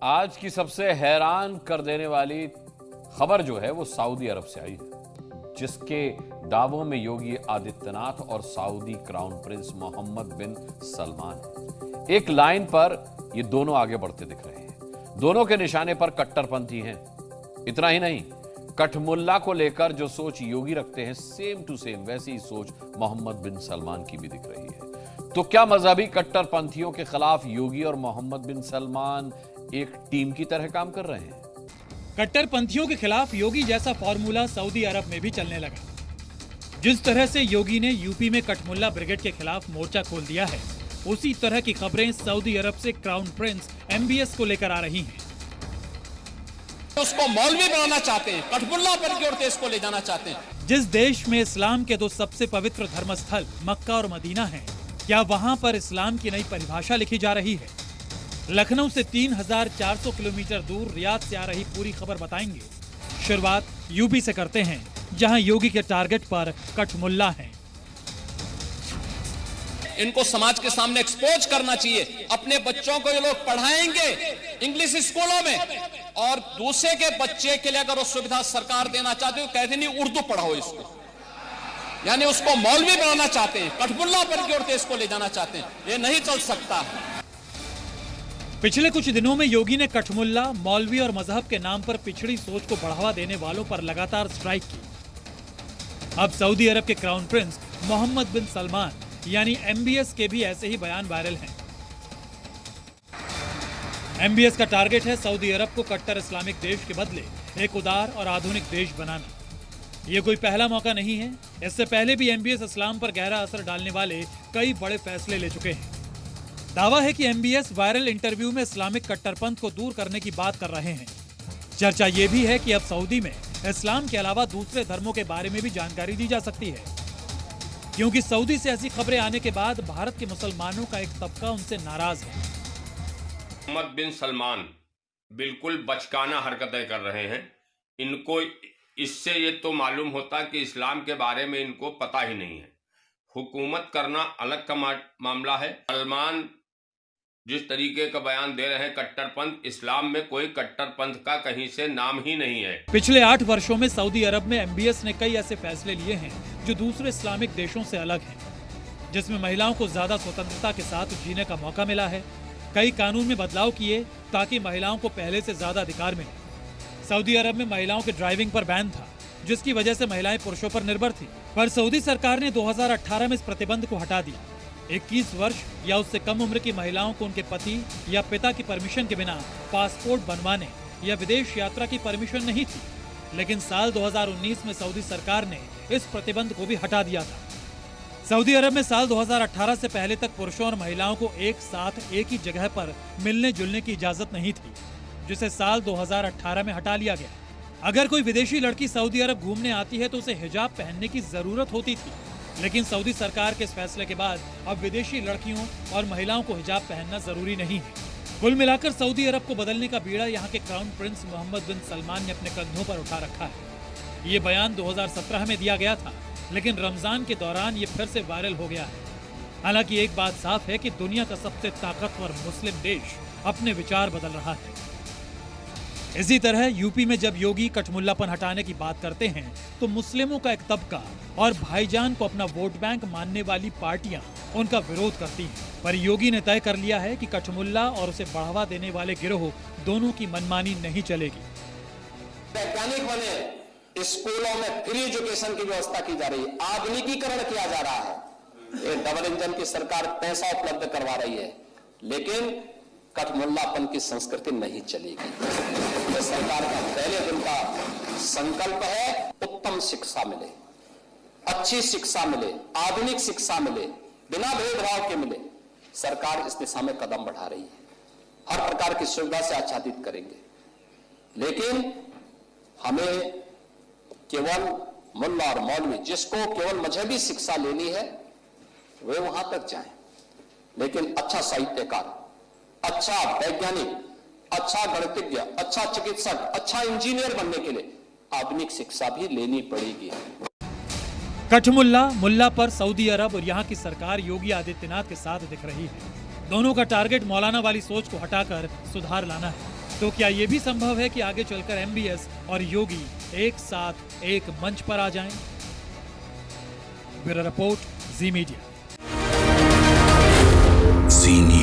आज की सबसे हैरान कर देने वाली खबर जो है वो सऊदी अरब से आई है, जिसके दावों में योगी आदित्यनाथ और सऊदी क्राउन प्रिंस मोहम्मद बिन सलमान है। एक लाइन पर ये दोनों आगे बढ़ते दिख रहे हैं। दोनों के निशाने पर कट्टरपंथी हैं। इतना ही नहीं, कठमुल्ला को लेकर जो सोच योगी रखते हैं, सेम टू सेम वैसी ही सोच मोहम्मद बिन सलमान की भी दिख रही है। तो क्या मजहबी कट्टरपंथियों के खिलाफ योगी और मोहम्मद बिन सलमान एक टीम की तरह काम कर रहे हैं? कट्टरपंथियों के खिलाफ योगी जैसा फॉर्मूला सऊदी अरब में भी चलने लगा। जिस तरह से योगी ने यूपी में कठमुल्ला ब्रिगेड के खिलाफ मोर्चा खोल दिया है, उसी तरह की खबरें सऊदी अरब से क्राउन प्रिंस एमबीएस को लेकर आ रही हैं। उसको मौलवी बनाना चाहते हैं, कठमुल्ला पर की ओर देश को ले जाना चाहते हैं। जिस देश में इस्लाम के दो सबसे पवित्र धर्मस्थल मक्का और मदीना हैं, क्या वहां पर इस्लाम की नई परिभाषा लिखी जा रही है? लखनऊ से 3400 किलोमीटर दूर रियाद से आ रही पूरी खबर बताएंगे। शुरुआत यूपी से करते हैं, जहां योगी के टारगेट पर कठमुल्ला हैं। इनको समाज के सामने एक्सपोज करना चाहिए। अपने बच्चों को ये लोग पढ़ाएंगे इंग्लिश स्कूलों में, और दूसरे के बच्चे के लिए अगर वो सुविधा सरकार देना चाहती है, कहते नहीं उर्दू पढ़ाओ इसको, यानी उसको मौलवी बनाना चाहते हैं, कठमुल्ला पर की ओर देश को ले जाना चाहते हैं। ये नहीं चल सकता है। पिछले कुछ दिनों में योगी ने कठमुल्ला, मौलवी और मजहब के नाम पर पिछड़ी सोच को बढ़ावा देने वालों पर लगातार स्ट्राइक की। अब सऊदी अरब के क्राउन प्रिंस मोहम्मद बिन सलमान यानी एमबीएस के भी ऐसे ही बयान वायरल हैं। एमबीएस का टारगेट है सऊदी अरब को कट्टर इस्लामिक देश के बदले एक उदार और आधुनिक देश बनाना। ये कोई पहला मौका नहीं है। इससे पहले भी एमबीएस इस्लाम पर गहरा असर डालने वाले कई बड़े फैसले ले चुके हैं। दावा है कि एमबीएस वायरल इंटरव्यू में इस्लामिक कट्टरपंथ को दूर करने की बात कर रहे हैं। चर्चा ये भी है कि अब सऊदी में इस्लाम के अलावा दूसरे धर्मों के बारे में भी जानकारी दी जा सकती है, क्योंकि सऊदी से ऐसी खबरें आने के बाद भारत के मुसलमानों का एक तबका उनसे नाराज है। मोहम्मद बिन सलमान बिल्कुल बचकाना हरकतें कर रहे हैं। इनको इससे ये तो मालूम होता कि इस्लाम के बारे में इनको पता ही नहीं है। हुकूमत करना अलग का मामला है। सलमान जिस तरीके का बयान दे रहे हैं, कट्टरपंथ, इस्लाम में कोई कट्टरपंथ का कहीं से नाम ही नहीं है। पिछले 8 वर्षों में सऊदी अरब में एमबीएस ने कई ऐसे फैसले लिए हैं जो दूसरे इस्लामिक देशों से अलग हैं, जिसमें महिलाओं को ज्यादा स्वतंत्रता के साथ जीने का मौका मिला है। कई कानून में बदलाव किए ताकि महिलाओं को पहले से ज्यादा अधिकार मिले। सऊदी अरब में महिलाओं के ड्राइविंग पर बैन था, जिसकी वजह से महिलाएं पुरुषों पर निर्भर थी, पर सऊदी सरकार ने 2018 में इस प्रतिबंध को हटा दिया। 21 वर्ष या उससे कम उम्र की महिलाओं को उनके पति या पिता की परमिशन के बिना पासपोर्ट बनवाने या विदेश यात्रा की परमिशन नहीं थी। लेकिन साल 2019 में सऊदी सरकार ने इस प्रतिबंध को भी हटा दिया था। सऊदी अरब में साल 2018 से पहले तक पुरुषों और महिलाओं को एक साथ एक ही जगह पर मिलने जुलने की इजाजत नहीं थी, जिसे साल 2018 में हटा लिया गया। अगर कोई विदेशी लड़की सऊदी अरब घूमने आती है तो उसे हिजाब पहनने की जरूरत होती थी, लेकिन सऊदी सरकार के इस फैसले के बाद अब विदेशी लड़कियों और महिलाओं को हिजाब पहनना जरूरी नहीं है। कुल मिलाकर सऊदी अरब को बदलने का बीड़ा यहाँ के क्राउन प्रिंस मोहम्मद बिन सलमान ने अपने कंधों पर उठा रखा है। ये बयान 2017 में दिया गया था, लेकिन रमजान के दौरान ये फिर से वायरल हो गया है। हालांकि एक बात साफ है कि दुनिया का सबसे ताकतवर मुस्लिम देश अपने विचार बदल रहा है। इसी तरह यूपी में जब योगी कठमुल्लापन हटाने की बात करते हैं, तो मुस्लिमों का एक तबका और भाईजान को अपना वोट बैंक मानने वाली पार्टियां उनका विरोध करती हैं। पर योगी ने तय कर लिया है कि कठमुल्ला और उसे बढ़ावा देने वाले गिरोह दोनों की मनमानी नहीं चलेगी। वैज्ञानिक बने, स्कूलों में फ्री एजुकेशन की व्यवस्था की जा रही है, आधुनिकीकरण किया जा रहा है। ये डबल इंजन की सरकार पैसा उपलब्ध करवा रही है, लेकिन कठमुल्लापन की संस्कृति नहीं चलेगी। यह सरकार का पहले दिन का संकल्प है। उत्तम शिक्षा मिले, अच्छी शिक्षा मिले, आधुनिक शिक्षा मिले, बिना भेदभाव के मिले। सरकार इस दिशा में कदम बढ़ा रही है। हर प्रकार की सुविधा से आच्छादित करेंगे, लेकिन हमें केवल मुल्ला और मौलवी, जिसको केवल मजहबी शिक्षा लेनी है, वे वहां तक जाएं, लेकिन अच्छा साहित्यकार, अच्छा वैज्ञानिक, अच्छा गणितज्ञ, अच्छा चिकित्सक, अच्छा इंजीनियर बनने के लिए आधुनिक शिक्षा भी लेनी पड़ेगी। कठमुल्ला मुल्ला पर सऊदी अरब और यहाँ की सरकार योगी आदित्यनाथ के साथ दिख रही है। दोनों का टारगेट मौलाना वाली सोच को हटाकर सुधार लाना है। तो क्या ये भी संभव है कि आगे चलकर एमबीएस और योगी एक साथ एक मंच पर आ जाएं? ब्यूरो रिपोर्ट, जी मीडिया। जी न्यूज़।